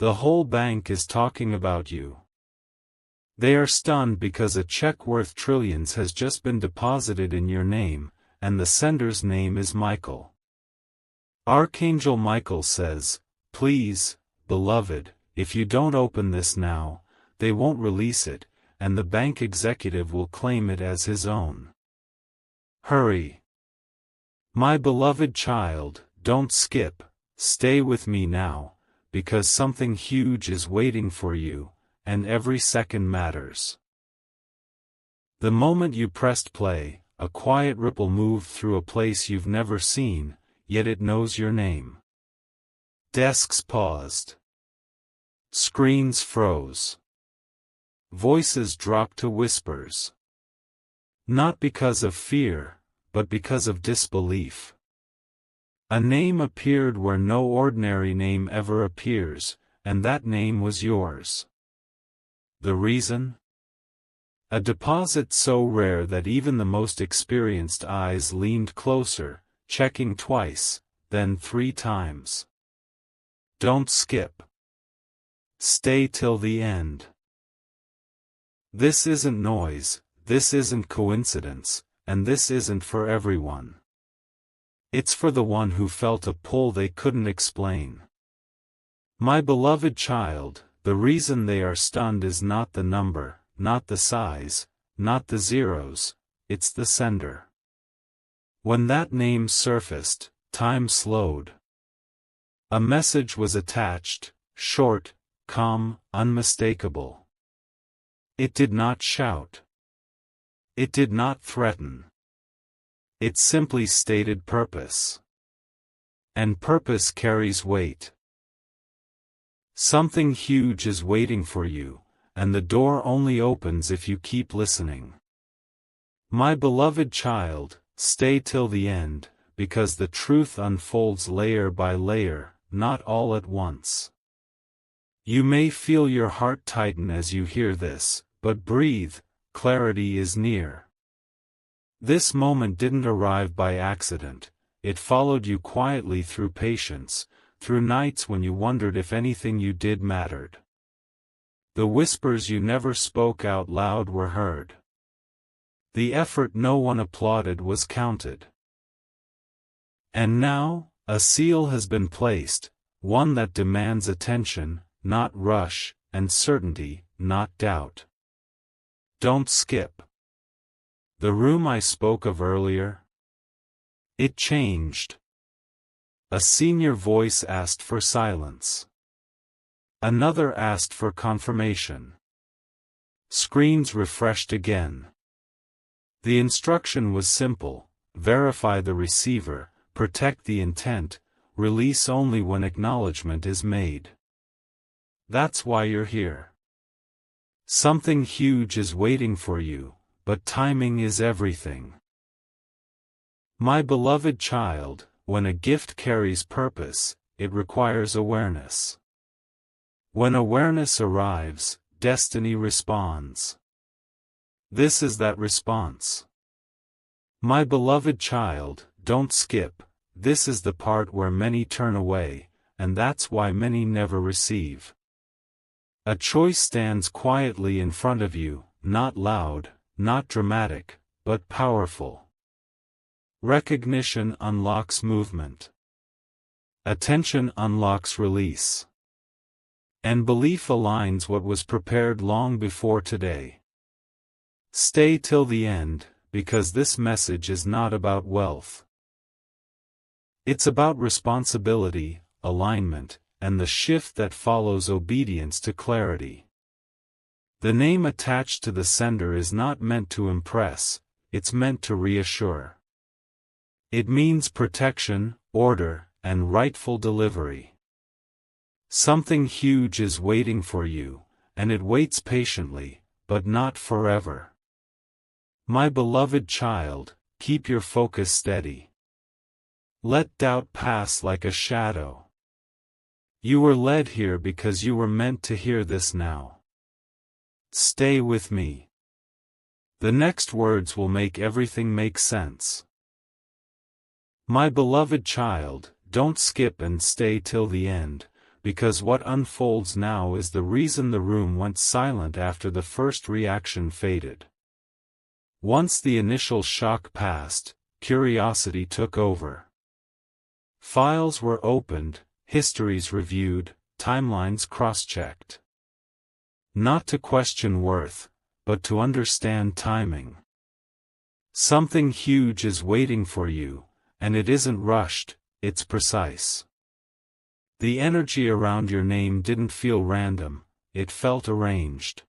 The whole bank is talking about you. They are stunned because a check worth trillions has just been deposited in your name, and the sender's name is Michael. Archangel Michael says, "Please, beloved, if you don't open this now, they won't release it, and the bank executive will claim it as his own. Hurry. My beloved child, don't skip, stay with me now, because something huge is waiting for you, and every second matters." The moment you pressed play, a quiet ripple moved through a place you've never seen, yet it knows your name. Desks paused. Screens froze. Voices dropped to whispers. Not because of fear, but because of disbelief. A name appeared where no ordinary name ever appears, and that name was yours. The reason? A deposit so rare that even the most experienced eyes leaned closer, checking twice, then 3 times. Don't skip. Stay till the end. This isn't noise, this isn't coincidence, and this isn't for everyone. It's for the one who felt a pull they couldn't explain. My beloved child, the reason they are stunned is not the number, not the size, not the zeros, it's the sender. When that name surfaced, time slowed. A message was attached, short, calm, unmistakable. It did not shout. It did not threaten. It simply stated purpose. And purpose carries weight. Something huge is waiting for you, and the door only opens if you keep listening. My beloved child, stay till the end, because the truth unfolds layer by layer, not all at once. You may feel your heart tighten as you hear this, but breathe, clarity is near. This moment didn't arrive by accident, it followed you quietly through patience, through nights when you wondered if anything you did mattered. The whispers you never spoke out loud were heard. The effort no one applauded was counted. And now, a seal has been placed, one that demands attention, not rush, and certainty, not doubt. Don't skip. The room I spoke of earlier? It changed. A senior voice asked for silence. Another asked for confirmation. Screens refreshed again. The instruction was simple: verify the receiver, protect the intent, release only when acknowledgement is made. That's why you're here. Something huge is waiting for you, but timing is everything. My beloved child, when a gift carries purpose, it requires awareness. When awareness arrives, destiny responds. This is that response. My beloved child, don't skip, this is the part where many turn away, and that's why many never receive. A choice stands quietly in front of you, not loud, not dramatic, but powerful. Recognition unlocks movement. Attention unlocks release. And belief aligns what was prepared long before today. Stay till the end, because this message is not about wealth. It's about responsibility, alignment, and the shift that follows obedience to clarity. The name attached to the sender is not meant to impress, it's meant to reassure. It means protection, order, and rightful delivery. Something huge is waiting for you, and it waits patiently, but not forever. My beloved child, keep your focus steady. Let doubt pass like a shadow. You were led here because you were meant to hear this now. Stay with me. The next words will make everything make sense. My beloved child, don't skip and stay till the end, because what unfolds now is the reason the room went silent after the first reaction faded. Once the initial shock passed, curiosity took over. Files were opened, histories reviewed, timelines cross-checked. Not to question worth, but to understand timing. Something huge is waiting for you, and it isn't rushed, it's precise. The energy around your name didn't feel random, it felt arranged.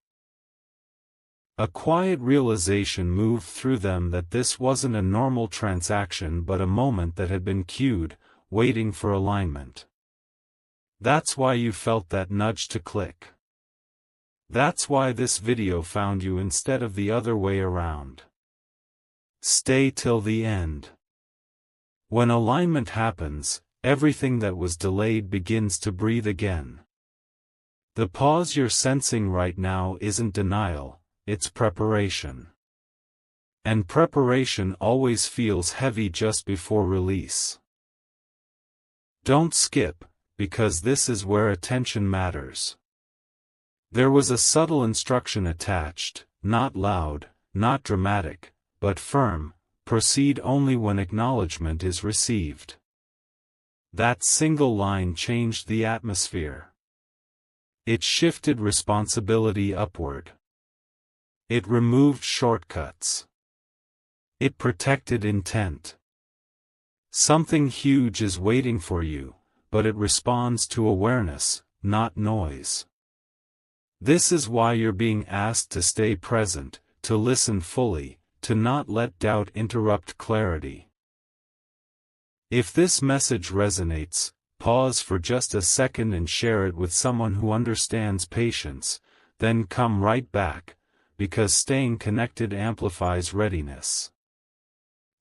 A quiet realization moved through them that this wasn't a normal transaction but a moment that had been queued, waiting for alignment. That's why you felt that nudge to click. That's why this video found you instead of the other way around. Stay till the end. When alignment happens, everything that was delayed begins to breathe again. The pause you're sensing right now isn't denial, it's preparation. And preparation always feels heavy just before release. Don't skip, because this is where attention matters. There was a subtle instruction attached, not loud, not dramatic, but firm: proceed only when acknowledgement is received. That single line changed the atmosphere. It shifted responsibility upward. It removed shortcuts. It protected intent. Something huge is waiting for you, but it responds to awareness, not noise. This is why you're being asked to stay present, to listen fully, to not let doubt interrupt clarity. If this message resonates, pause for just a second and share it with someone who understands patience, then come right back, because staying connected amplifies readiness.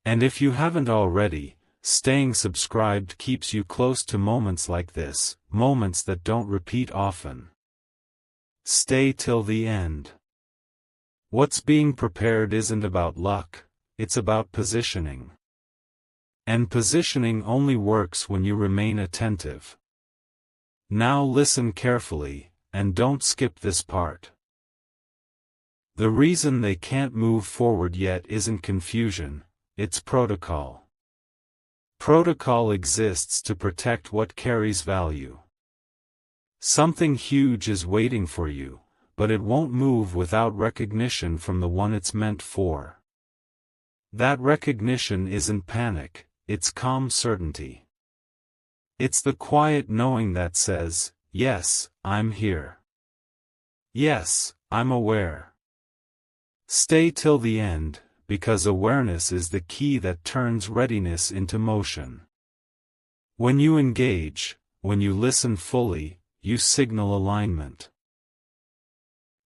And if you haven't already, staying subscribed keeps you close to moments like this, moments that don't repeat often. Stay till the end. What's being prepared isn't about luck, it's about positioning. And positioning only works when you remain attentive. Now listen carefully, and don't skip this part. The reason they can't move forward yet isn't confusion, it's protocol. Protocol exists to protect what carries value. Something huge is waiting for you, but it won't move without recognition from the one it's meant for. That recognition isn't panic, it's calm certainty. It's the quiet knowing that says, yes, I'm here. Yes, I'm aware. Stay till the end, because awareness is the key that turns readiness into motion. When you engage, when you listen fully, you signal alignment.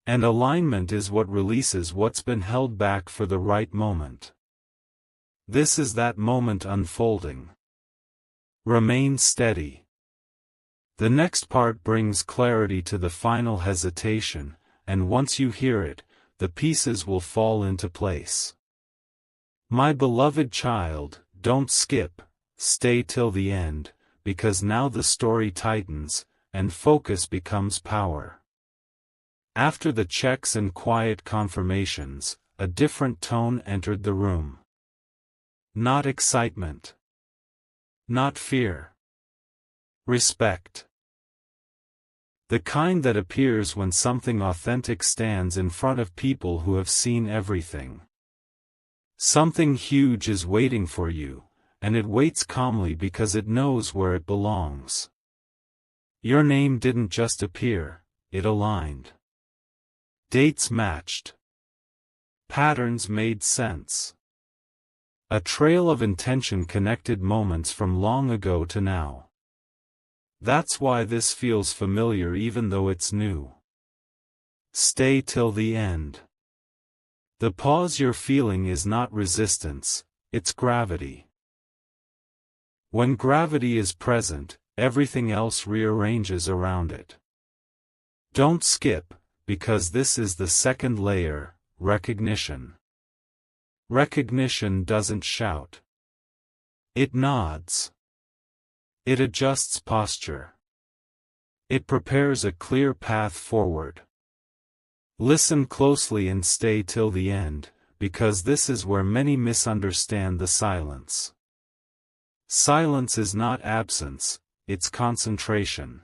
And alignment is what releases what's been held back for the right moment. This is that moment unfolding. Remain steady. The next part brings clarity to the final hesitation, and once you hear it, the pieces will fall into place. My beloved child, don't skip, stay till the end, because now the story tightens, and focus becomes power. After the checks and quiet confirmations, a different tone entered the room. Not excitement. Not fear. Respect. The kind that appears when something authentic stands in front of people who have seen everything. Something huge is waiting for you, and it waits calmly because it knows where it belongs. Your name didn't just appear, it aligned. Dates matched. Patterns made sense. A trail of intention connected moments from long ago to now. That's why this feels familiar even though it's new. Stay till the end. The pause you're feeling is not resistance, it's gravity. When gravity is present, everything else rearranges around it. Don't skip, because this is the second layer, recognition. Recognition doesn't shout. It nods. It adjusts posture. It prepares a clear path forward. Listen closely and stay till the end, because this is where many misunderstand the silence. Silence is not absence, it's concentration.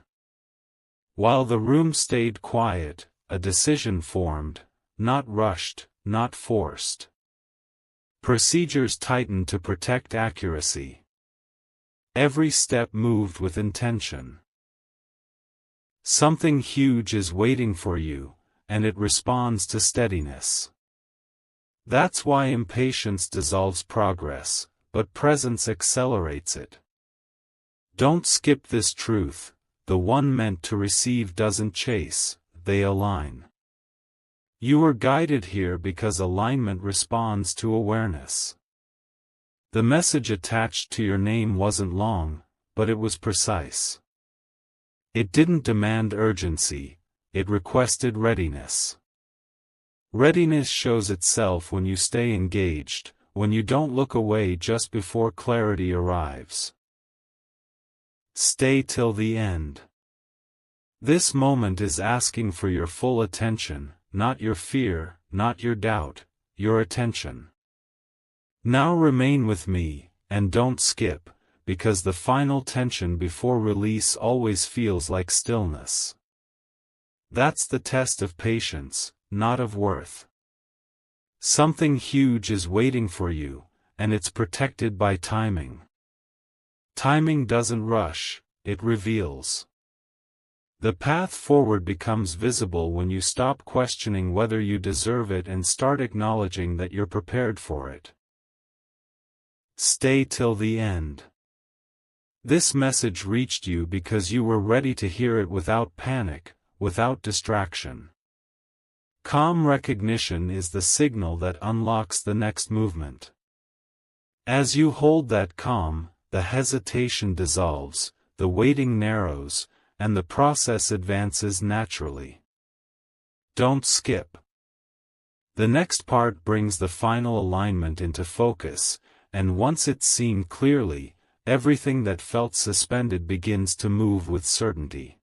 While the room stayed quiet, a decision formed, not rushed, not forced. Procedures tightened to protect accuracy. Every step moved with intention. Something huge is waiting for you, and it responds to steadiness. That's why impatience dissolves progress, but presence accelerates it. Don't skip this truth: the one meant to receive doesn't chase, they align. You were guided here because alignment responds to awareness. The message attached to your name wasn't long, but it was precise. It didn't demand urgency, it requested readiness. Readiness shows itself when you stay engaged, when you don't look away just before clarity arrives. Stay till the end. This moment is asking for your full attention, not your fear, not your doubt, your attention. Now remain with me, and don't skip, because the final tension before release always feels like stillness. That's the test of patience, not of worth. Something huge is waiting for you, and it's protected by timing. Timing doesn't rush, it reveals. The path forward becomes visible when you stop questioning whether you deserve it and start acknowledging that you're prepared for it. Stay till the end. This message reached you because you were ready to hear it without panic, without distraction. Calm recognition is the signal that unlocks the next movement. As you hold that calm, the hesitation dissolves, the waiting narrows, and the process advances naturally. Don't skip. The next part brings the final alignment into focus, and once it's seen clearly, everything that felt suspended begins to move with certainty.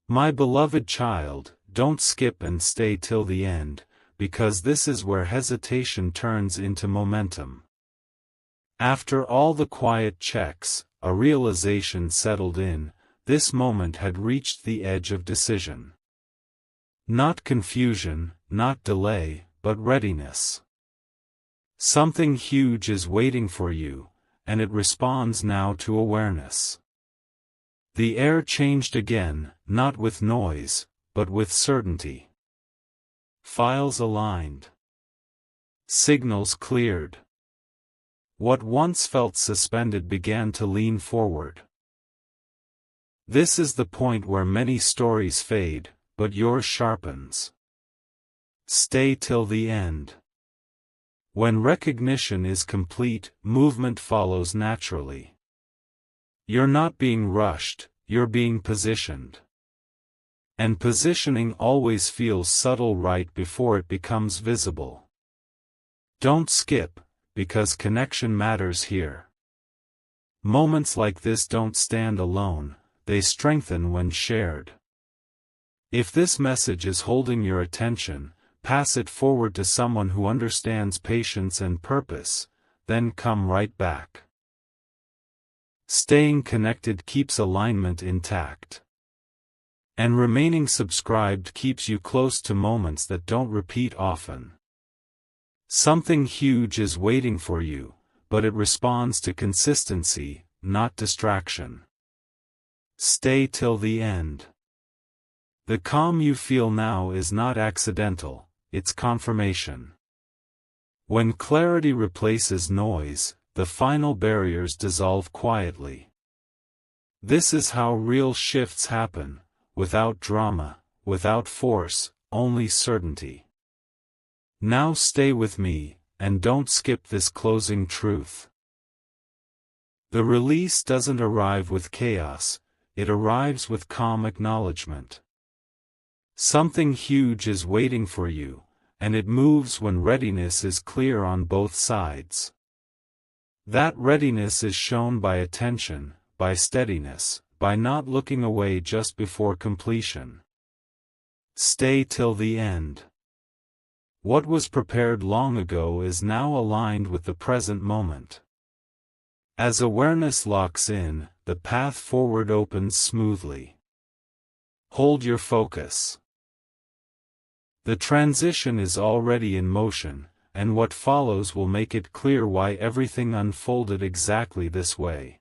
My beloved child, don't skip and stay till the end, because this is where hesitation turns into momentum. After all the quiet checks, a realization settled in: this moment had reached the edge of decision. Not confusion, not delay, but readiness. Something huge is waiting for you, and it responds now to awareness. The air changed again, not with noise, but with certainty. Files aligned. Signals cleared. What once felt suspended began to lean forward. This is the point where many stories fade, but yours sharpens. Stay till the end. When recognition is complete, movement follows naturally. You're not being rushed, you're being positioned. And positioning always feels subtle right before it becomes visible. Don't skip, because connection matters here. Moments like this don't stand alone, they strengthen when shared. If this message is holding your attention, pass it forward to someone who understands patience and purpose, then come right back. Staying connected keeps alignment intact. And remaining subscribed keeps you close to moments that don't repeat often. Something huge is waiting for you, but it responds to consistency, not distraction. Stay till the end. The calm you feel now is not accidental, it's confirmation. When clarity replaces noise, the final barriers dissolve quietly. This is how real shifts happen, without drama, without force, only certainty. Now stay with me, and don't skip this closing truth. The release doesn't arrive with chaos, it arrives with calm acknowledgement. Something huge is waiting for you, and it moves when readiness is clear on both sides. That readiness is shown by attention, by steadiness, by not looking away just before completion. Stay till the end. What was prepared long ago is now aligned with the present moment. As awareness locks in, the path forward opens smoothly. Hold your focus. The transition is already in motion, and what follows will make it clear why everything unfolded exactly this way.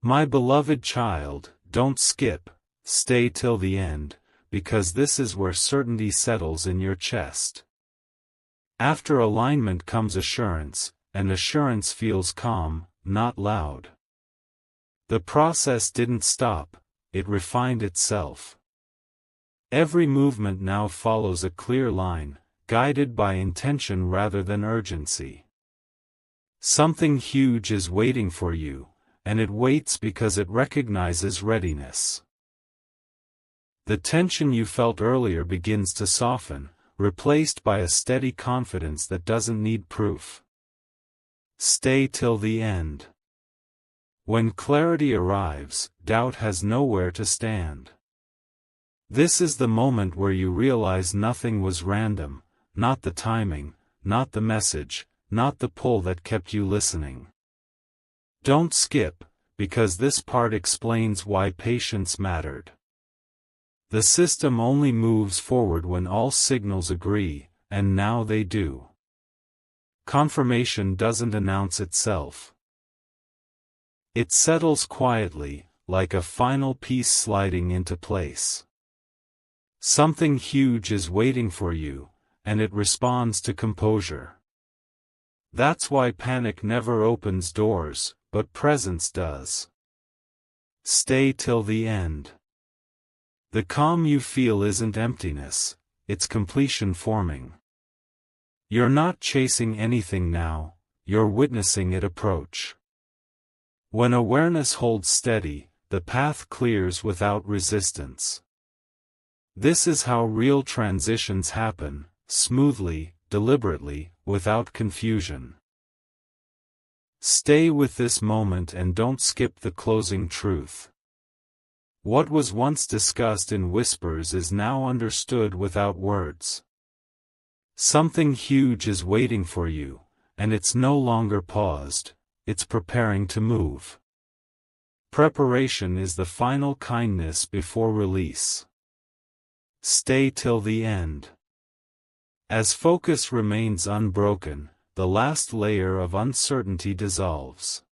My beloved child, don't skip, stay till the end, because this is where certainty settles in your chest. After alignment comes assurance, and assurance feels calm, not loud. The process didn't stop, it refined itself. Every movement now follows a clear line, guided by intention rather than urgency. Something huge is waiting for you, and it waits because it recognizes readiness. The tension you felt earlier begins to soften, replaced by a steady confidence that doesn't need proof. Stay till the end. When clarity arrives, doubt has nowhere to stand. This is the moment where you realize nothing was random, not the timing, not the message, not the pull that kept you listening. Don't skip, because this part explains why patience mattered. The system only moves forward when all signals agree, and now they do. Confirmation doesn't announce itself. It settles quietly, like a final piece sliding into place. Something huge is waiting for you, and it responds to composure. That's why panic never opens doors, but presence does. Stay till the end. The calm you feel isn't emptiness, it's completion forming. You're not chasing anything now, you're witnessing it approach. When awareness holds steady, the path clears without resistance. This is how real transitions happen, smoothly, deliberately, without confusion. Stay with this moment and don't skip the closing truth. What was once discussed in whispers is now understood without words. Something huge is waiting for you, and it's no longer paused, it's preparing to move. Preparation is the final kindness before release. Stay till the end. As focus remains unbroken, the last layer of uncertainty dissolves.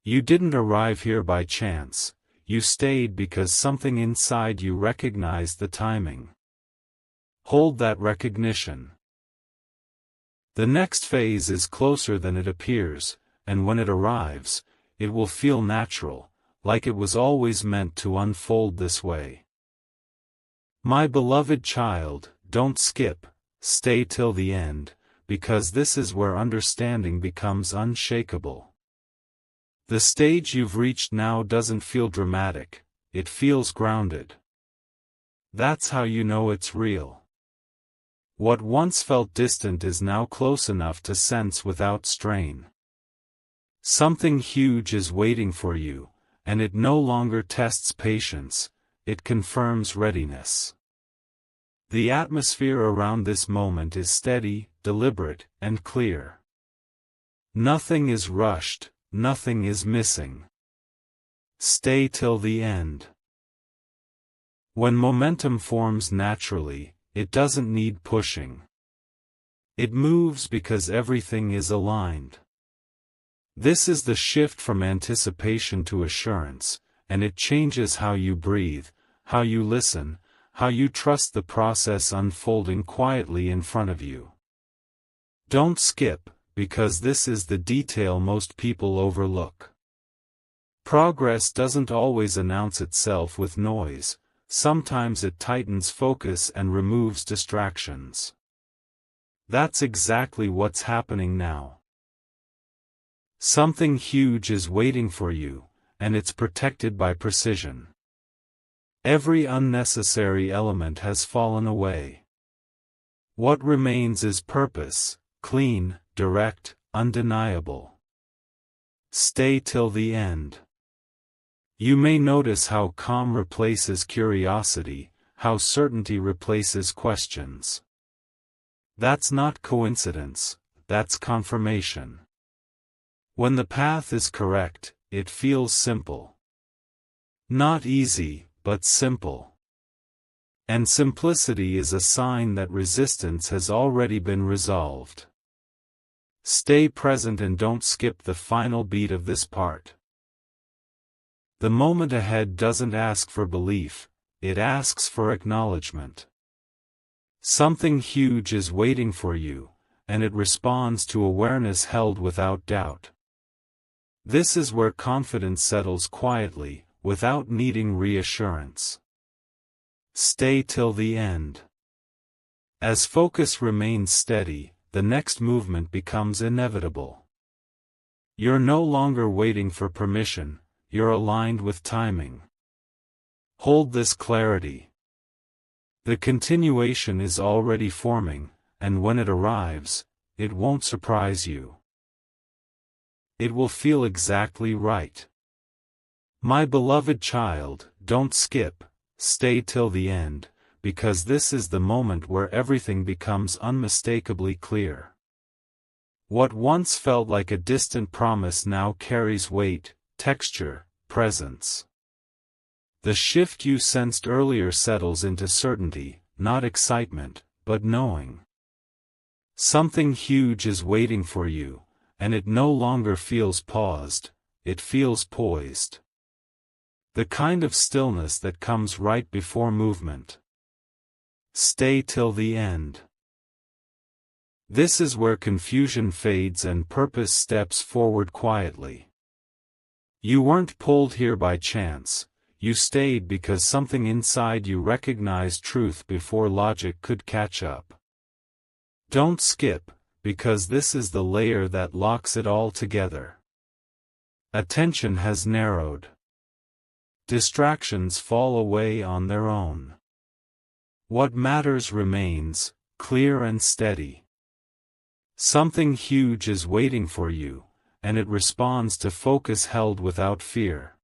You didn't arrive here by chance. You stayed because something inside you recognized the timing. Hold that recognition. The next phase is closer than it appears, and when it arrives, it will feel natural, like it was always meant to unfold this way. My beloved child, don't skip, stay till the end, because this is where understanding becomes unshakable. The stage you've reached now doesn't feel dramatic, it feels grounded. That's how you know it's real. What once felt distant is now close enough to sense without strain. Something huge is waiting for you, and it no longer tests patience, it confirms readiness. The atmosphere around this moment is steady, deliberate, and clear. Nothing is rushed. Nothing is missing. Stay till the end. When momentum forms naturally, it doesn't need pushing. It moves because everything is aligned. This is the shift from anticipation to assurance, and it changes how you breathe, how you listen, how you trust the process unfolding quietly in front of you. Don't skip, because this is the detail most people overlook. Progress doesn't always announce itself with noise, sometimes it tightens focus and removes distractions. That's exactly what's happening now. Something huge is waiting for you, and it's protected by precision. Every unnecessary element has fallen away. What remains is purpose, clean, direct, undeniable. Stay till the end. You may notice how calm replaces curiosity, how certainty replaces questions. That's not coincidence, that's confirmation. When the path is correct, it feels simple. Not easy, but simple. And simplicity is a sign that resistance has already been resolved. Stay present and don't skip the final beat of this part. The moment ahead doesn't ask for belief, it asks for acknowledgement. Something huge is waiting for you, and it responds to awareness held without doubt. This is where confidence settles quietly, without needing reassurance. Stay till the end. As focus remains steady, the next movement becomes inevitable. You're no longer waiting for permission, you're aligned with timing. Hold this clarity. The continuation is already forming, and when it arrives, it won't surprise you. It will feel exactly right. My beloved child, don't skip, stay till the end, because this is the moment where everything becomes unmistakably clear. What once felt like a distant promise now carries weight, texture, presence. The shift you sensed earlier settles into certainty, not excitement, but knowing. Something huge is waiting for you, and it no longer feels paused, it feels poised. The kind of stillness that comes right before movement. Stay till the end. This is where confusion fades and purpose steps forward quietly. You weren't pulled here by chance, you stayed because something inside you recognized truth before logic could catch up. Don't skip, because this is the layer that locks it all together. Attention has narrowed. Distractions fall away on their own. What matters remains, clear and steady. Something huge is waiting for you, and it responds to focus held without fear.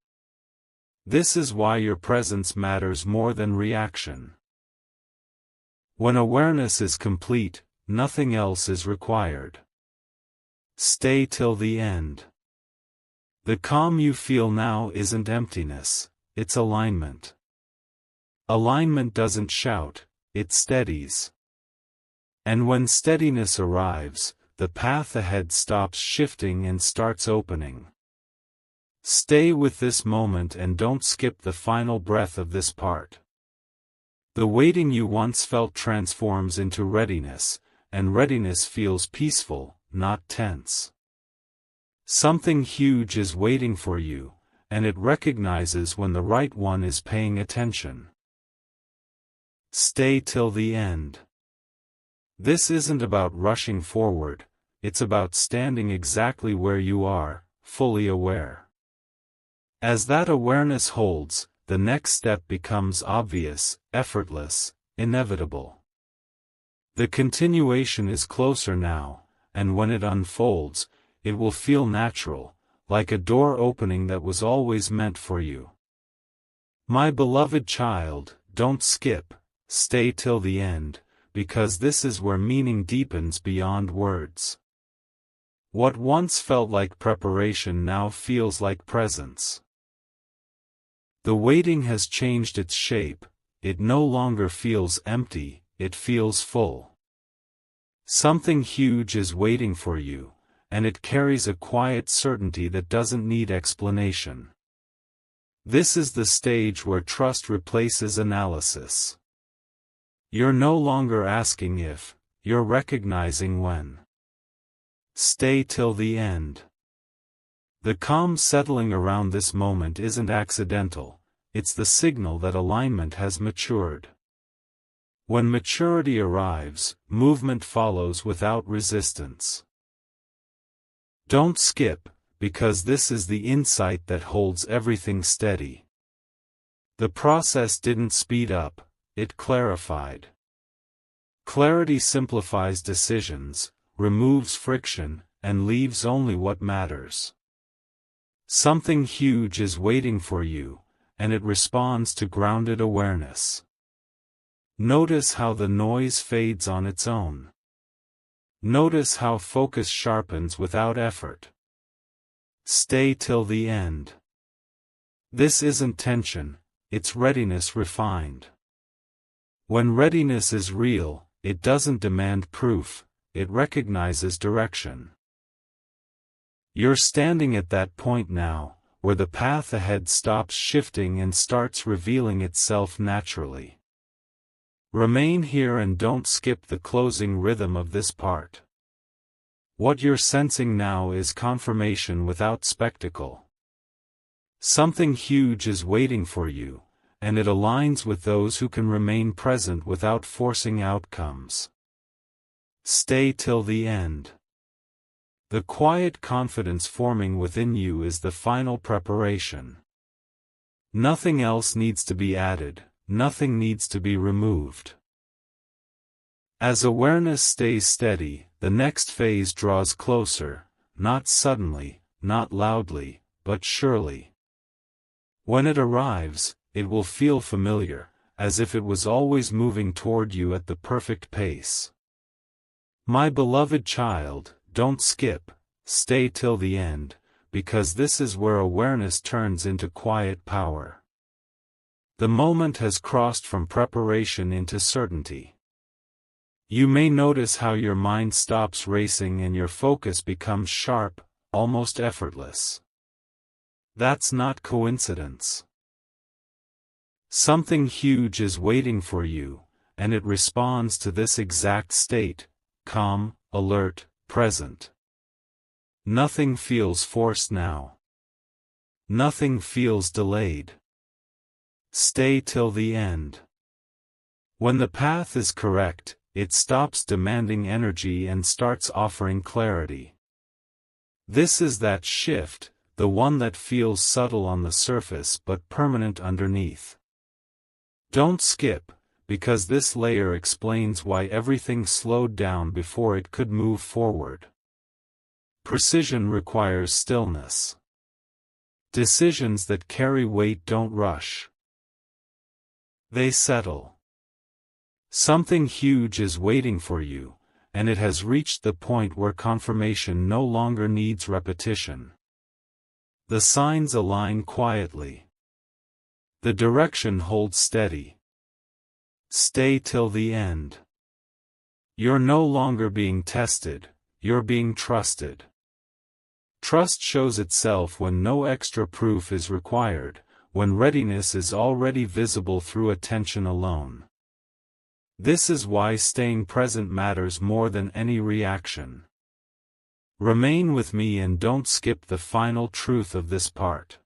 This is why your presence matters more than reaction. When awareness is complete, nothing else is required. Stay till the end. The calm you feel now isn't emptiness, it's alignment. Alignment doesn't shout, it steadies. And when steadiness arrives, the path ahead stops shifting and starts opening. Stay with this moment and don't skip the final breath of this part. The waiting you once felt transforms into readiness, and readiness feels peaceful, not tense. Something huge is waiting for you, and it recognizes when the right one is paying attention. Stay till the end. This isn't about rushing forward, it's about standing exactly where you are, fully aware. As that awareness holds, the next step becomes obvious, effortless, inevitable. The continuation is closer now, and when it unfolds, it will feel natural, like a door opening that was always meant for you. My beloved child, don't skip, stay till the end, because this is where meaning deepens beyond words. What once felt like preparation now feels like presence. The waiting has changed its shape, it no longer feels empty, it feels full. Something huge is waiting for you, and it carries a quiet certainty that doesn't need explanation. This is the stage where trust replaces analysis. You're no longer asking if, you're recognizing when. Stay till the end. The calm settling around this moment isn't accidental, it's the signal that alignment has matured. When maturity arrives, movement follows without resistance. Don't skip, because this is the insight that holds everything steady. The process didn't speed up, it clarified. Clarity simplifies decisions, removes friction, and leaves only what matters. Something huge is waiting for you, and it responds to grounded awareness. Notice how the noise fades on its own. Notice how focus sharpens without effort. Stay till the end. This isn't tension, it's readiness refined. When readiness is real, it doesn't demand proof, it recognizes direction. You're standing at that point now, where the path ahead stops shifting and starts revealing itself naturally. Remain here and don't skip the closing rhythm of this part. What you're sensing now is confirmation without spectacle. Something huge is waiting for you, and it aligns with those who can remain present without forcing outcomes. Stay till the end. The quiet confidence forming within you is the final preparation. Nothing else needs to be added, nothing needs to be removed. As awareness stays steady, the next phase draws closer, not suddenly, not loudly, but surely. When it arrives, it will feel familiar, as if it was always moving toward you at the perfect pace. My beloved child, don't skip, stay till the end, because this is where awareness turns into quiet power. The moment has crossed from preparation into certainty. You may notice how your mind stops racing and your focus becomes sharp, almost effortless. That's not coincidence. Something huge is waiting for you, and it responds to this exact state, calm, alert, present. Nothing feels forced now. Nothing feels delayed. Stay till the end. When the path is correct, it stops demanding energy and starts offering clarity. This is that shift, the one that feels subtle on the surface but permanent underneath. Don't skip, because this layer explains why everything slowed down before it could move forward. Precision requires stillness. Decisions that carry weight don't rush. They settle. Something huge is waiting for you, and it has reached the point where confirmation no longer needs repetition. The signs align quietly. The direction holds steady. Stay till the end. You're no longer being tested, you're being trusted. Trust shows itself when no extra proof is required, when readiness is already visible through attention alone. This is why staying present matters more than any reaction. Remain with me and don't skip the final truth of this part.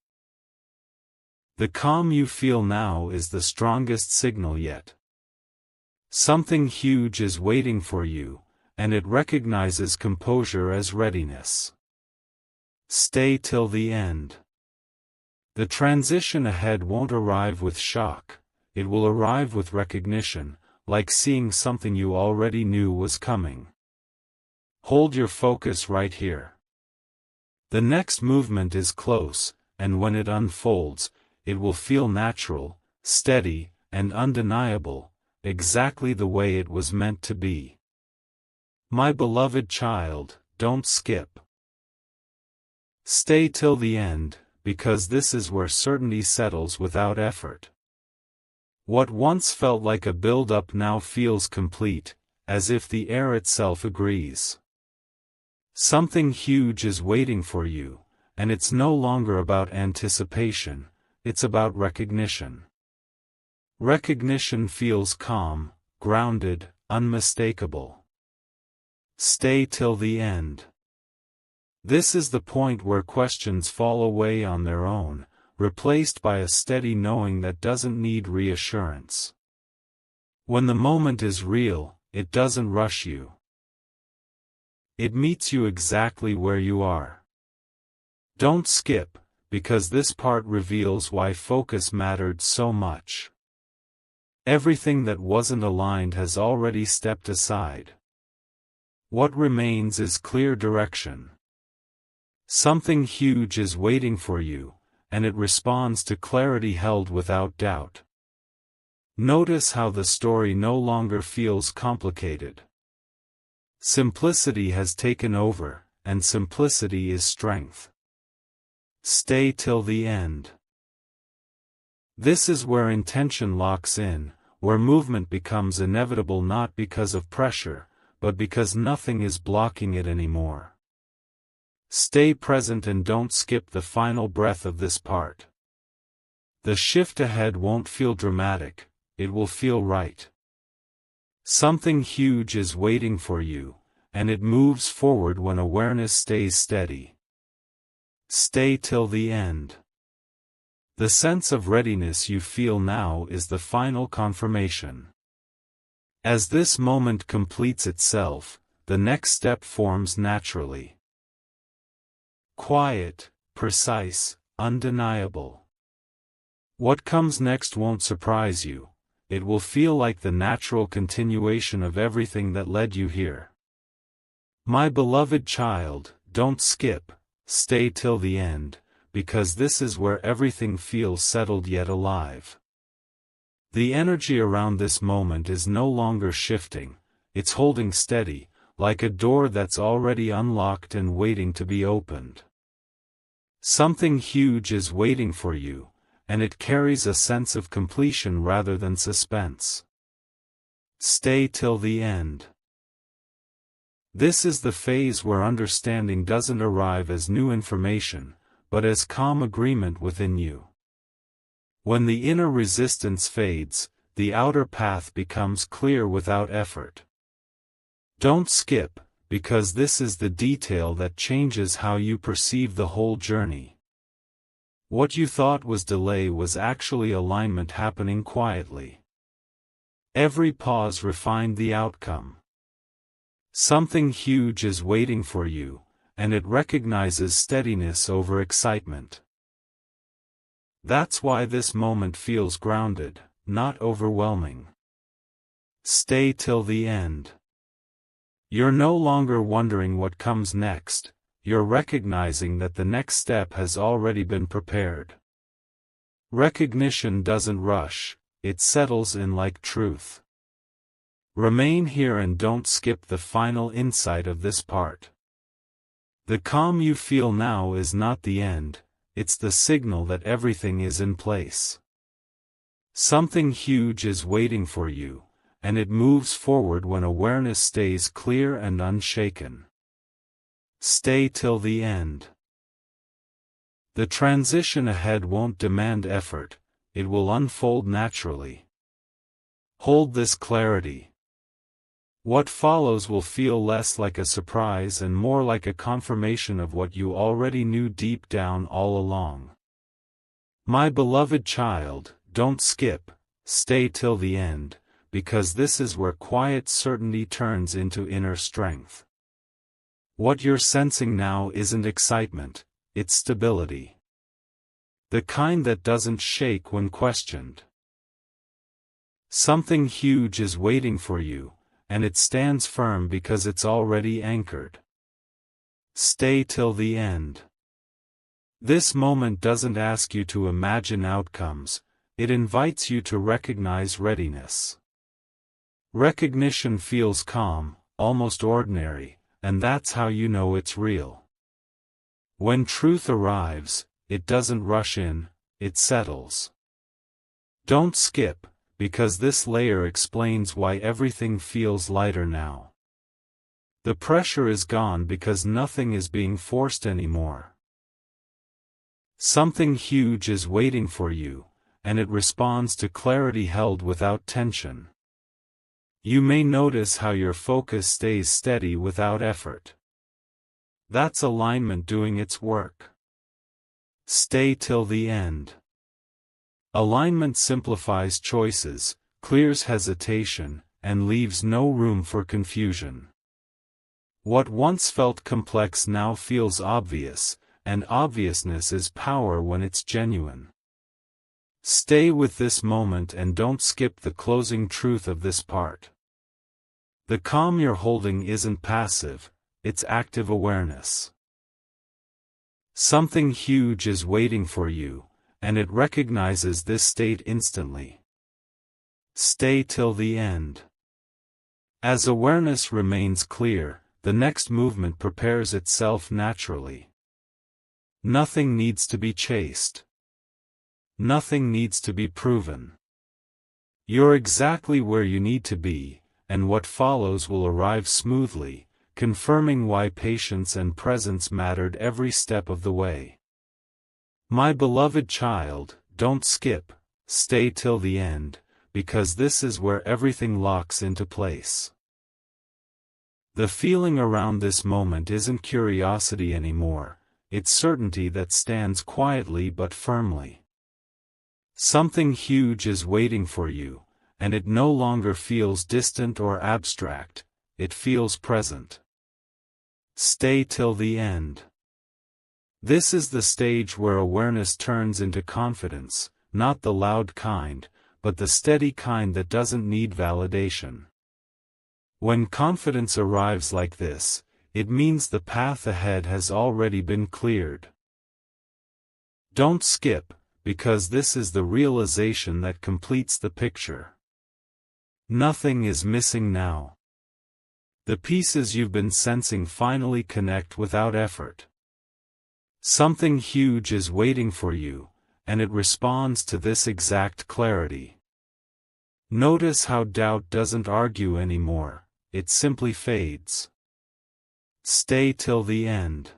The calm you feel now is the strongest signal yet. Something huge is waiting for you, and it recognizes composure as readiness. Stay till the end. The transition ahead won't arrive with shock, it will arrive with recognition, like seeing something you already knew was coming. Hold your focus right here. The next movement is close, and when it unfolds, it will feel natural, steady, and undeniable, exactly the way it was meant to be. My beloved child, don't skip. Stay till the end, because this is where certainty settles without effort. What once felt like a build-up now feels complete, as if the air itself agrees. Something huge is waiting for you, and it's no longer about anticipation, it's about recognition. Recognition feels calm, grounded, unmistakable. Stay till the end. This is the point where questions fall away on their own, replaced by a steady knowing that doesn't need reassurance. When the moment is real, it doesn't rush you. It meets you exactly where you are. Don't skip, because this part reveals why focus mattered so much. Everything that wasn't aligned has already stepped aside. What remains is clear direction. Something huge is waiting for you, and it responds to clarity held without doubt. Notice how the story no longer feels complicated. Simplicity has taken over, and simplicity is strength. Stay till the end. This is where intention locks in, where movement becomes inevitable not because of pressure, but because nothing is blocking it anymore. Stay present and don't skip the final breath of this part. The shift ahead won't feel dramatic, it will feel right. Something huge is waiting for you, and it moves forward when awareness stays steady. Stay till the end. The sense of readiness you feel now is the final confirmation. As this moment completes itself, the next step forms naturally. Quiet, precise, undeniable. What comes next won't surprise you, it will feel like the natural continuation of everything that led you here. My beloved child, don't skip, stay till the end, because this is where everything feels settled yet alive. The energy around this moment is no longer shifting, it's holding steady, like a door that's already unlocked and waiting to be opened. Something huge is waiting for you, and it carries a sense of completion rather than suspense. Stay till the end. This is the phase where understanding doesn't arrive as new information, but as calm agreement within you. When the inner resistance fades, the outer path becomes clear without effort. Don't skip, because this is the detail that changes how you perceive the whole journey. What you thought was delay was actually alignment happening quietly. Every pause refined the outcome. Something huge is waiting for you, and it recognizes steadiness over excitement. That's why this moment feels grounded, not overwhelming. Stay till the end. You're no longer wondering what comes next, you're recognizing that the next step has already been prepared. Recognition doesn't rush, it settles in like truth. Remain here and don't skip the final insight of this part. The calm you feel now is not the end, it's the signal that everything is in place. Something huge is waiting for you, and it moves forward when awareness stays clear and unshaken. Stay till the end. The transition ahead won't demand effort, it will unfold naturally. Hold this clarity. What follows will feel less like a surprise and more like a confirmation of what you already knew deep down all along. My beloved child, don't skip, stay till the end, because this is where quiet certainty turns into inner strength. What you're sensing now isn't excitement, it's stability. The kind that doesn't shake when questioned. Something huge is waiting for you, and it stands firm because it's already anchored. Stay till the end. This moment doesn't ask you to imagine outcomes, it invites you to recognize readiness. Recognition feels calm, almost ordinary, and that's how you know it's real. When truth arrives, it doesn't rush in, it settles. Don't skip, because this layer explains why everything feels lighter now. The pressure is gone because nothing is being forced anymore. Something huge is waiting for you, and it responds to clarity held without tension. You may notice how your focus stays steady without effort. That's alignment doing its work. Stay till the end. Alignment simplifies choices, clears hesitation, and leaves no room for confusion. What once felt complex now feels obvious, and obviousness is power when it's genuine. Stay with this moment and don't skip the closing truth of this part. The calm you're holding isn't passive, it's active awareness. Something huge is waiting for you, and it recognizes this state instantly. Stay till the end. As awareness remains clear, the next movement prepares itself naturally. Nothing needs to be chased. Nothing needs to be proven. You're exactly where you need to be, and what follows will arrive smoothly, confirming why patience and presence mattered every step of the way. My beloved child, don't skip, stay till the end, because this is where everything locks into place. The feeling around this moment isn't curiosity anymore, it's certainty that stands quietly but firmly. Something huge is waiting for you, and it no longer feels distant or abstract, it feels present. Stay till the end. This is the stage where awareness turns into confidence, not the loud kind, but the steady kind that doesn't need validation. When confidence arrives like this, it means the path ahead has already been cleared. Don't skip, because this is the realization that completes the picture. Nothing is missing now. The pieces you've been sensing finally connect without effort. Something huge is waiting for you, and it responds to this exact clarity. Notice how doubt doesn't argue anymore, it simply fades. Stay till the end.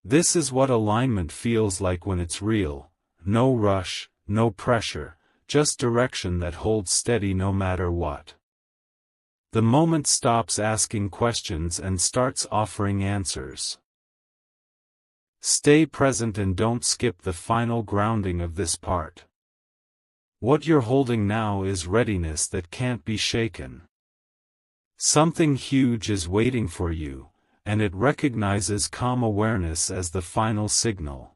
This is what alignment feels like when it's real, no rush, no pressure, just direction that holds steady no matter what. The moment stops asking questions and starts offering answers. Stay present and don't skip the final grounding of this part. What you're holding now is readiness that can't be shaken. Something huge is waiting for you, and it recognizes calm awareness as the final signal.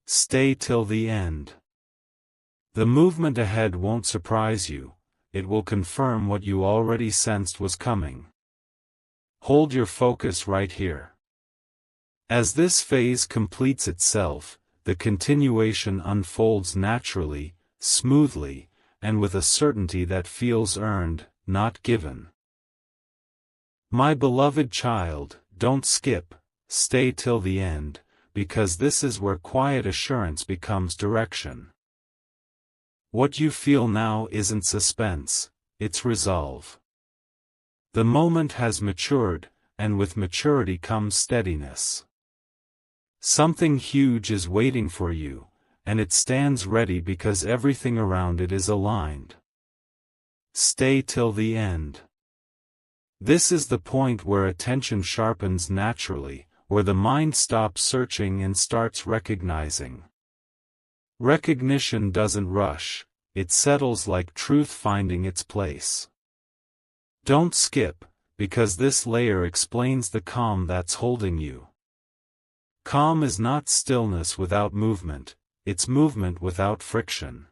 Stay till the end. The movement ahead won't surprise you, it will confirm what you already sensed was coming. Hold your focus right here. As this phase completes itself, the continuation unfolds naturally, smoothly, and with a certainty that feels earned, not given. My beloved child, don't skip, stay till the end, because this is where quiet assurance becomes direction. What you feel now isn't suspense, it's resolve. The moment has matured, and with maturity comes steadiness. Something huge is waiting for you, and it stands ready because everything around it is aligned. Stay till the end. This is the point where attention sharpens naturally, where the mind stops searching and starts recognizing. Recognition doesn't rush, it settles like truth finding its place. Don't skip, because this layer explains the calm that's holding you. Calm is not stillness without movement, it's movement without friction.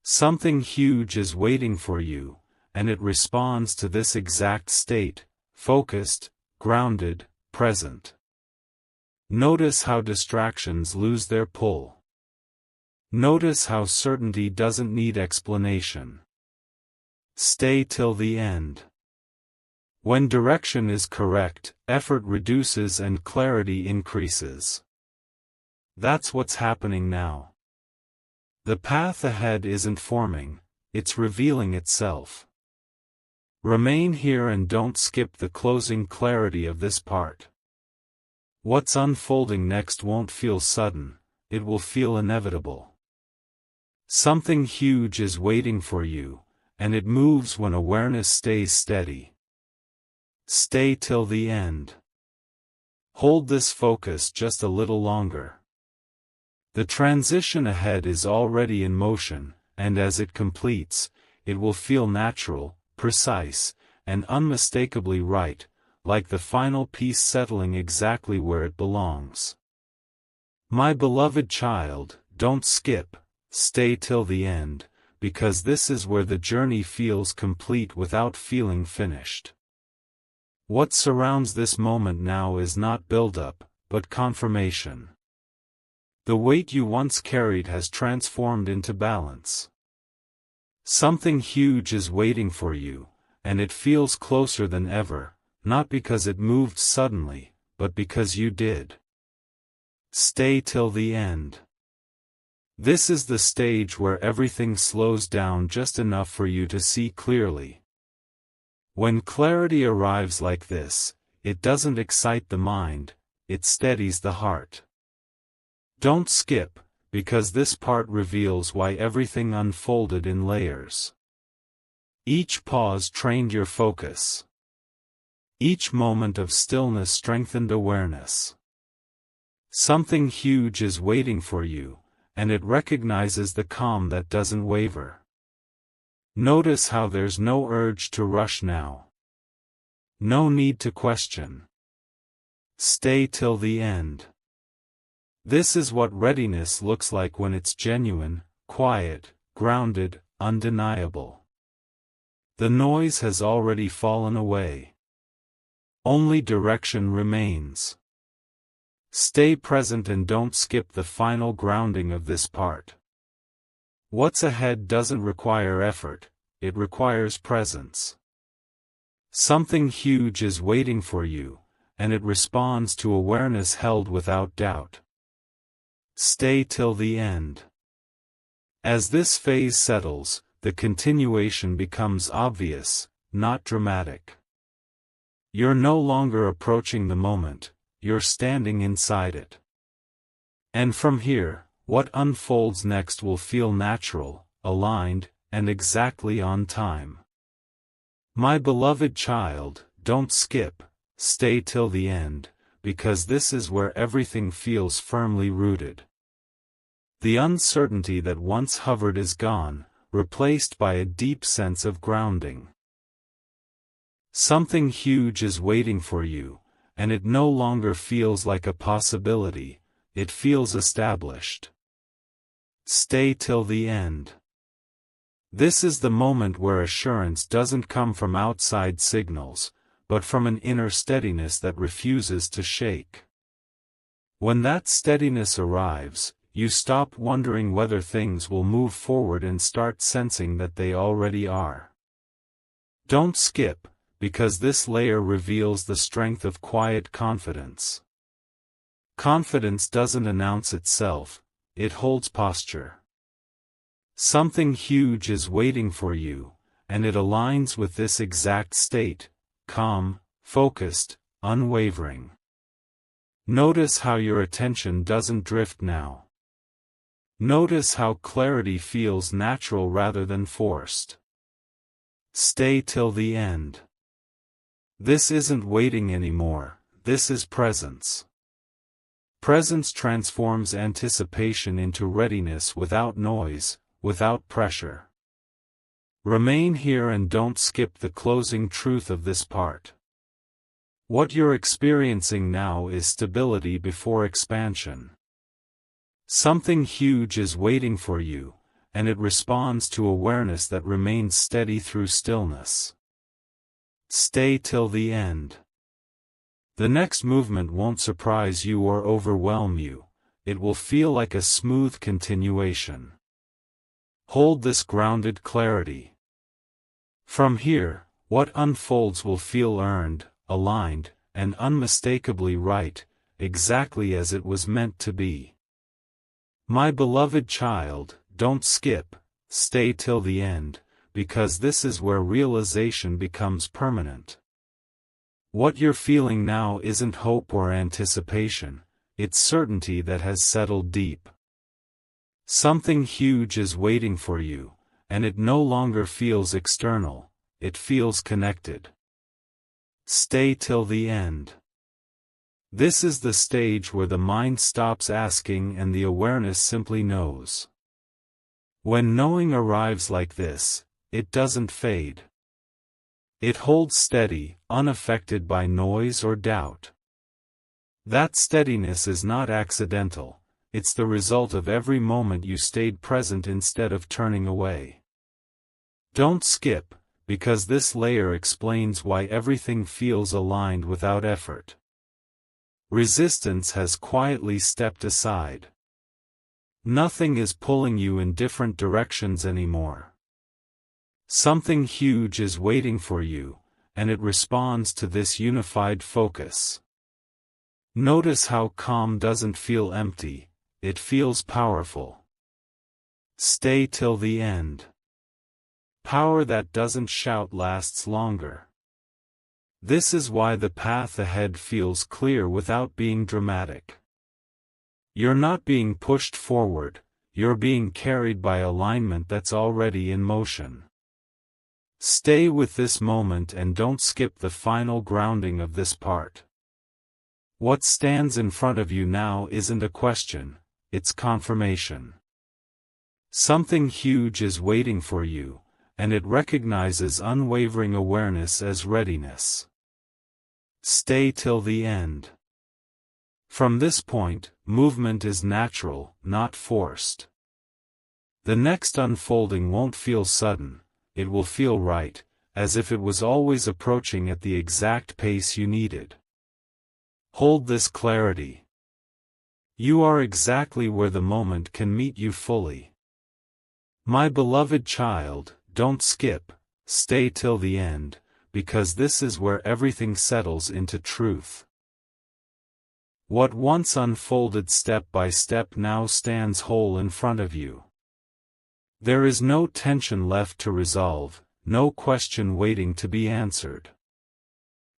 Something huge is waiting for you, and it responds to this exact state, focused, grounded, present. Notice how distractions lose their pull. Notice how certainty doesn't need explanation. Stay till the end. When direction is correct, effort reduces and clarity increases. That's what's happening now. The path ahead isn't forming, it's revealing itself. Remain here and don't skip the closing clarity of this part. What's unfolding next won't feel sudden, it will feel inevitable. Something huge is waiting for you, and it moves when awareness stays steady. Stay till the end. Hold this focus just a little longer. The transition ahead is already in motion, and as it completes, it will feel natural, precise, and unmistakably right, like the final piece settling exactly where it belongs. My beloved child, don't skip, stay till the end, because this is where the journey feels complete without feeling finished. What surrounds this moment now is not build-up, but confirmation. The weight you once carried has transformed into balance. Something huge is waiting for you, and it feels closer than ever, not because it moved suddenly, but because you did. Stay till the end. This is the stage where everything slows down just enough for you to see clearly. When clarity arrives like this, it doesn't excite the mind, it steadies the heart. Don't skip, because this part reveals why everything unfolded in layers. Each pause trained your focus. Each moment of stillness strengthened awareness. Something huge is waiting for you, and it recognizes the calm that doesn't waver. Notice how there's no urge to rush now. No need to question. Stay till the end. This is what readiness looks like when it's genuine, quiet, grounded, undeniable. The noise has already fallen away. Only direction remains. Stay present and don't skip the final grounding of this part. What's ahead doesn't require effort, it requires presence. Something huge is waiting for you, and it responds to awareness held without doubt. Stay till the end. As this phase settles, the continuation becomes obvious, not dramatic. You're no longer approaching the moment, you're standing inside it. And from here, what unfolds next will feel natural, aligned, and exactly on time. My beloved child, don't skip, stay till the end, because this is where everything feels firmly rooted. The uncertainty that once hovered is gone, replaced by a deep sense of grounding. Something huge is waiting for you, and it no longer feels like a possibility, it feels established. Stay till the end. This is the moment where assurance doesn't come from outside signals, but from an inner steadiness that refuses to shake. When that steadiness arrives, you stop wondering whether things will move forward and start sensing that they already are. Don't skip, because this layer reveals the strength of quiet confidence. Confidence doesn't announce itself, it holds posture. Something huge is waiting for you, and it aligns with this exact state, calm, focused, unwavering. Notice how your attention doesn't drift now. Notice how clarity feels natural rather than forced. Stay till the end. This isn't waiting anymore, this is presence. Presence transforms anticipation into readiness without noise, without pressure. Remain here and don't skip the closing truth of this part. What you're experiencing now is stability before expansion. Something huge is waiting for you, and it responds to awareness that remains steady through stillness. Stay till the end. The next movement won't surprise you or overwhelm you, it will feel like a smooth continuation. Hold this grounded clarity. From here, what unfolds will feel earned, aligned, and unmistakably right, exactly as it was meant to be. My beloved child, don't skip, stay till the end, because this is where realization becomes permanent. What you're feeling now isn't hope or anticipation, it's certainty that has settled deep. Something huge is waiting for you, and it no longer feels external, it feels connected. Stay till the end. This is the stage where the mind stops asking and the awareness simply knows. When knowing arrives like this, it doesn't fade. It holds steady, unaffected by noise or doubt. That steadiness is not accidental, it's the result of every moment you stayed present instead of turning away. Don't skip, because this layer explains why everything feels aligned without effort. Resistance has quietly stepped aside. Nothing is pulling you in different directions anymore. Something huge is waiting for you, and it responds to this unified focus. Notice how calm doesn't feel empty, it feels powerful. Stay till the end. Power that doesn't shout lasts longer. This is why the path ahead feels clear without being dramatic. You're not being pushed forward, you're being carried by alignment that's already in motion. Stay with this moment and don't skip the final grounding of this part. What stands in front of you now isn't a question, it's confirmation. Something huge is waiting for you, and it recognizes unwavering awareness as readiness. Stay till the end. From this point, movement is natural, not forced. The next unfolding won't feel sudden, it will feel right, as if it was always approaching at the exact pace you needed. Hold this clarity. You are exactly where the moment can meet you fully. My beloved child, don't skip, stay till the end, because this is where everything settles into truth. What once unfolded step by step now stands whole in front of you. There is no tension left to resolve, no question waiting to be answered.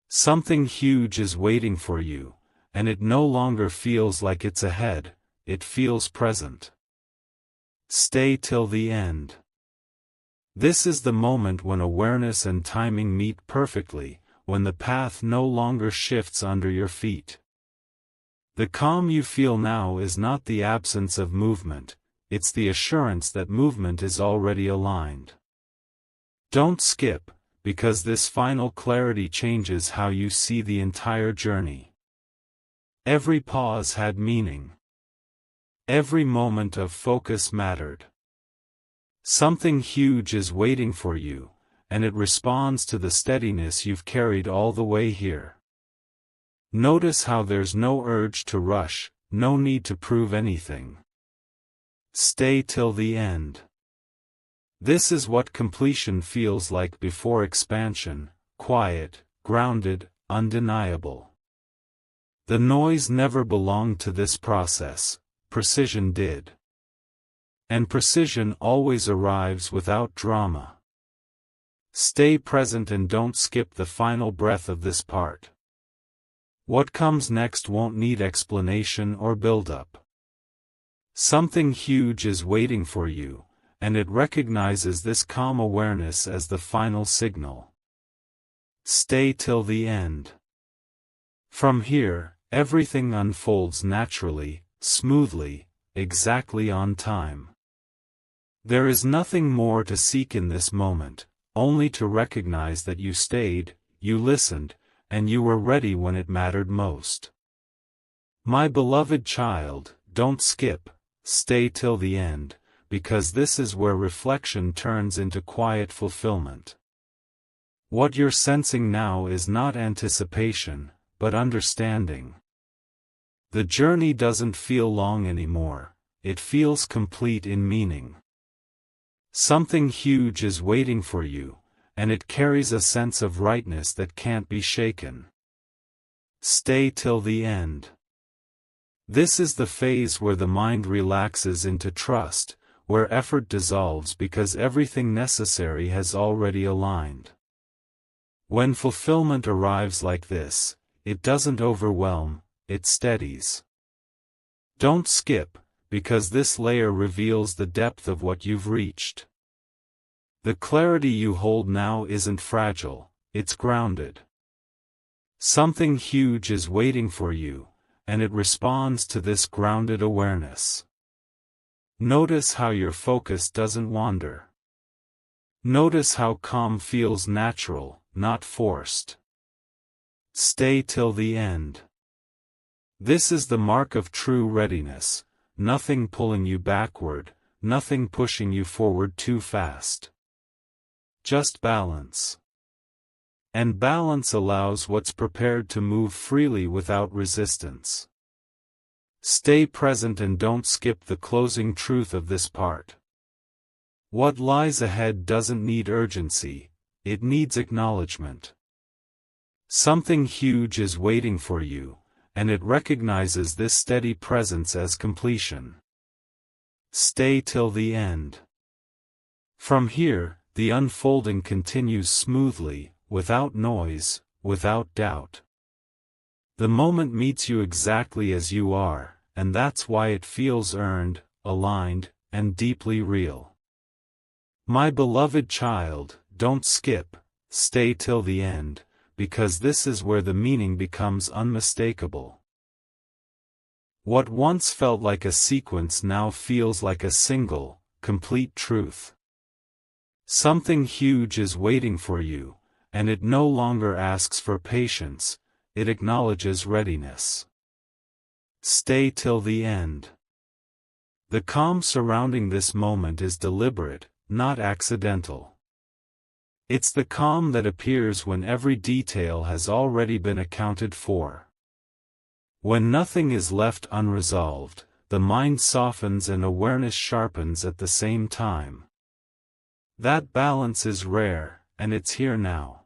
Something huge is waiting for you, and it no longer feels like it's ahead, it feels present. Stay till the end. This is the moment when awareness and timing meet perfectly, when the path no longer shifts under your feet. The calm you feel now is not the absence of movement, it's the assurance that movement is already aligned. Don't skip, because this final clarity changes how you see the entire journey. Every pause had meaning. Every moment of focus mattered. Something huge is waiting for you, and it responds to the steadiness you've carried all the way here. Notice how there's no urge to rush, no need to prove anything. Stay till the end. This is what completion feels like before expansion, quiet, grounded, undeniable. The noise never belonged to this process, precision did. And precision always arrives without drama. Stay present and don't skip the final breath of this part. What comes next won't need explanation or build-up. Something huge is waiting for you, and it recognizes this calm awareness as the final signal. Stay till the end. From here, everything unfolds naturally, smoothly, exactly on time. There is nothing more to seek in this moment, only to recognize that you stayed, you listened, and you were ready when it mattered most. My beloved child, don't skip, stay till the end, because this is where reflection turns into quiet fulfillment. What you're sensing now is not anticipation, but understanding. The journey doesn't feel long anymore, it feels complete in meaning. Something huge is waiting for you, and it carries a sense of rightness that can't be shaken. Stay till the end. This is the phase where the mind relaxes into trust, where effort dissolves because everything necessary has already aligned. When fulfillment arrives like this, it doesn't overwhelm, it steadies. Don't skip, because this layer reveals the depth of what you've reached. The clarity you hold now isn't fragile, it's grounded. Something huge is waiting for you, and it responds to this grounded awareness. Notice how your focus doesn't wander. Notice how calm feels natural, not forced. Stay till the end. This is the mark of true readiness, nothing pulling you backward, nothing pushing you forward too fast. Just balance. And balance allows what's prepared to move freely without resistance. Stay present and don't skip the closing truth of this part. What lies ahead doesn't need urgency, it needs acknowledgement. Something huge is waiting for you, and it recognizes this steady presence as completion. Stay till the end. From here, the unfolding continues smoothly, without noise, without doubt. The moment meets you exactly as you are, and that's why it feels earned, aligned, and deeply real. My beloved child, don't skip, stay till the end, because this is where the meaning becomes unmistakable. What once felt like a sequence now feels like a single, complete truth. Something huge is waiting for you, and it no longer asks for patience, it acknowledges readiness. Stay till the end. The calm surrounding this moment is deliberate, not accidental. It's the calm that appears when every detail has already been accounted for. When nothing is left unresolved, the mind softens and awareness sharpens at the same time. That balance is rare, and it's here now.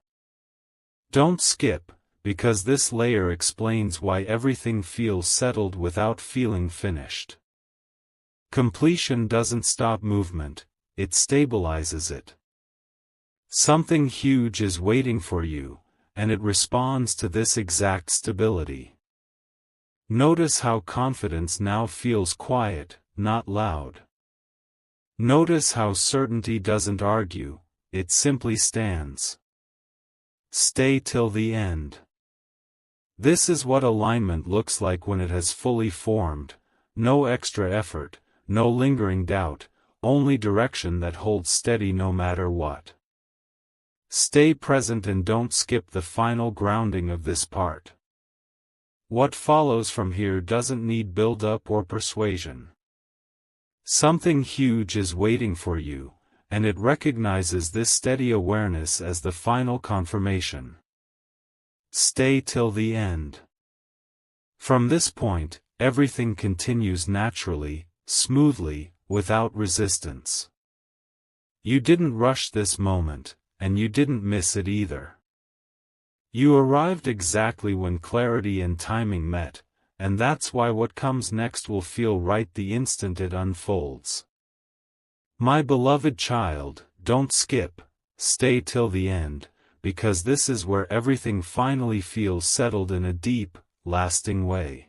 Don't skip, because this layer explains why everything feels settled without feeling finished. Completion doesn't stop movement, it stabilizes it. Something huge is waiting for you, and it responds to this exact stability. Notice how confidence now feels quiet, not loud. Notice how certainty doesn't argue, it simply stands. Stay till the end. This is what alignment looks like when it has fully formed, no extra effort, no lingering doubt, only direction that holds steady no matter what. Stay present and don't skip the final grounding of this part. What follows from here doesn't need build-up or persuasion. Something huge is waiting for you, and it recognizes this steady awareness as the final confirmation. Stay till the end. From this point, everything continues naturally, smoothly, without resistance. You didn't rush this moment, and you didn't miss it either. You arrived exactly when clarity and timing met, and that's why what comes next will feel right the instant it unfolds. My beloved child, don't skip, stay till the end, because this is where everything finally feels settled in a deep, lasting way.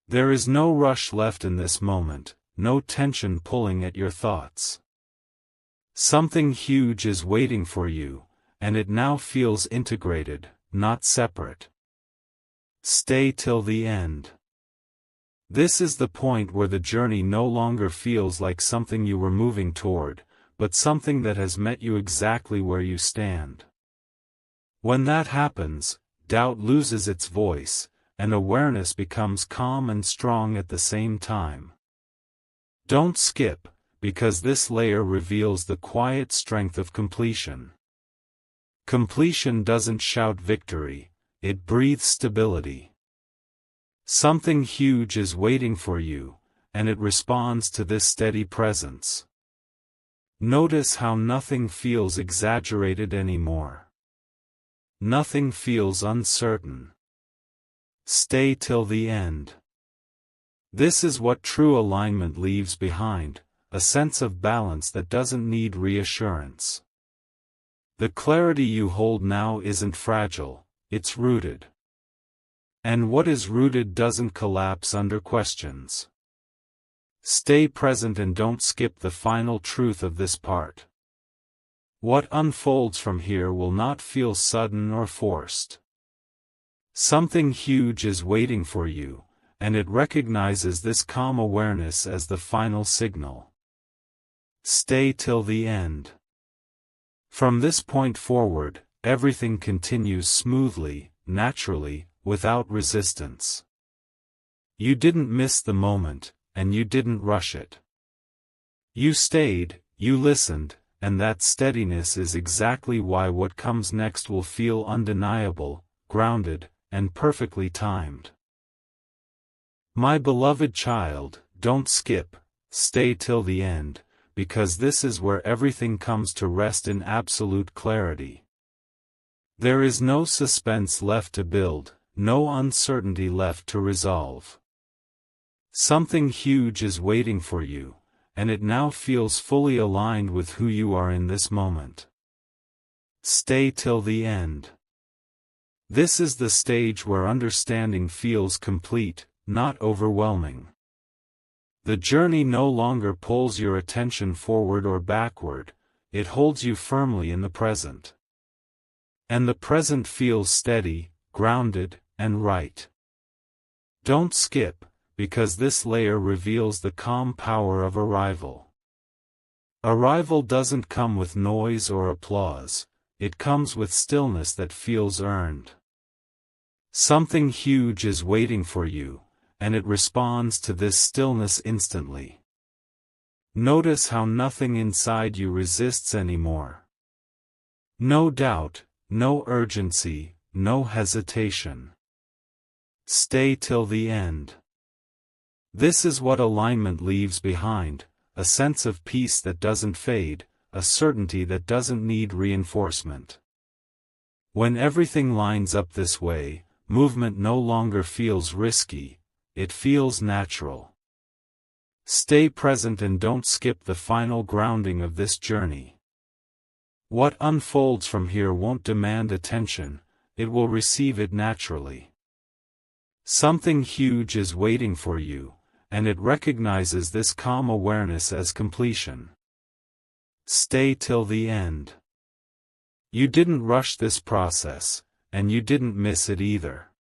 There is no rush left in this moment, no tension pulling at your thoughts. Something huge is waiting for you, and it now feels integrated, not separate. Stay till the end. This is the point where the journey no longer feels like something you were moving toward, but something that has met you exactly where you stand. When that happens, doubt loses its voice, and awareness becomes calm and strong at the same time. Don't skip, because this layer reveals the quiet strength of completion. Completion doesn't shout victory, it breathes stability. Something huge is waiting for you, and it responds to this steady presence. Notice how nothing feels exaggerated anymore. Nothing feels uncertain. Stay till the end. This is what true alignment leaves behind, a sense of balance that doesn't need reassurance. The clarity you hold now isn't fragile, it's rooted. And what is rooted doesn't collapse under questions. Stay present and don't skip the final truth of this part. What unfolds from here will not feel sudden or forced. Something huge is waiting for you, and it recognizes this calm awareness as the final signal. Stay till the end. From this point forward, everything continues smoothly, naturally, without resistance. You didn't miss the moment, and you didn't rush it. You stayed, you listened, and that steadiness is exactly why what comes next will feel undeniable, grounded, and perfectly timed. My beloved child, don't skip, stay till the end, because this is where everything comes to rest in absolute clarity. There is no suspense left to build, no uncertainty left to resolve. Something huge is waiting for you, and it now feels fully aligned with who you are in this moment. Stay till the end. This is the stage where understanding feels complete, not overwhelming. The journey no longer pulls your attention forward or backward, it holds you firmly in the present. And the present feels steady, grounded, and right. Don't skip, because this layer reveals the calm power of arrival. Arrival doesn't come with noise or applause, it comes with stillness that feels earned. Something huge is waiting for you, and it responds to this stillness instantly. Notice how nothing inside you resists anymore. No doubt, no urgency, no hesitation. Stay till the end. This is what alignment leaves behind, a sense of peace that doesn't fade, a certainty that doesn't need reinforcement. When everything lines up this way, movement no longer feels risky, it feels natural. Stay present and don't skip the final grounding of this journey. What unfolds from here won't demand attention, it will receive it naturally. Something huge is waiting for you, and it recognizes this calm awareness as completion. Stay till the end. You didn't rush this process, and you didn't miss it either.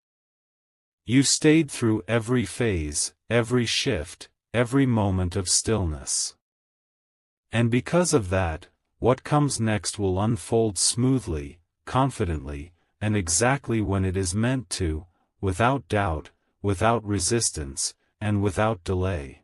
You stayed through every phase, every shift, every moment of stillness. And because of that, what comes next will unfold smoothly, confidently, and exactly when it is meant to, without doubt, without resistance, and without delay.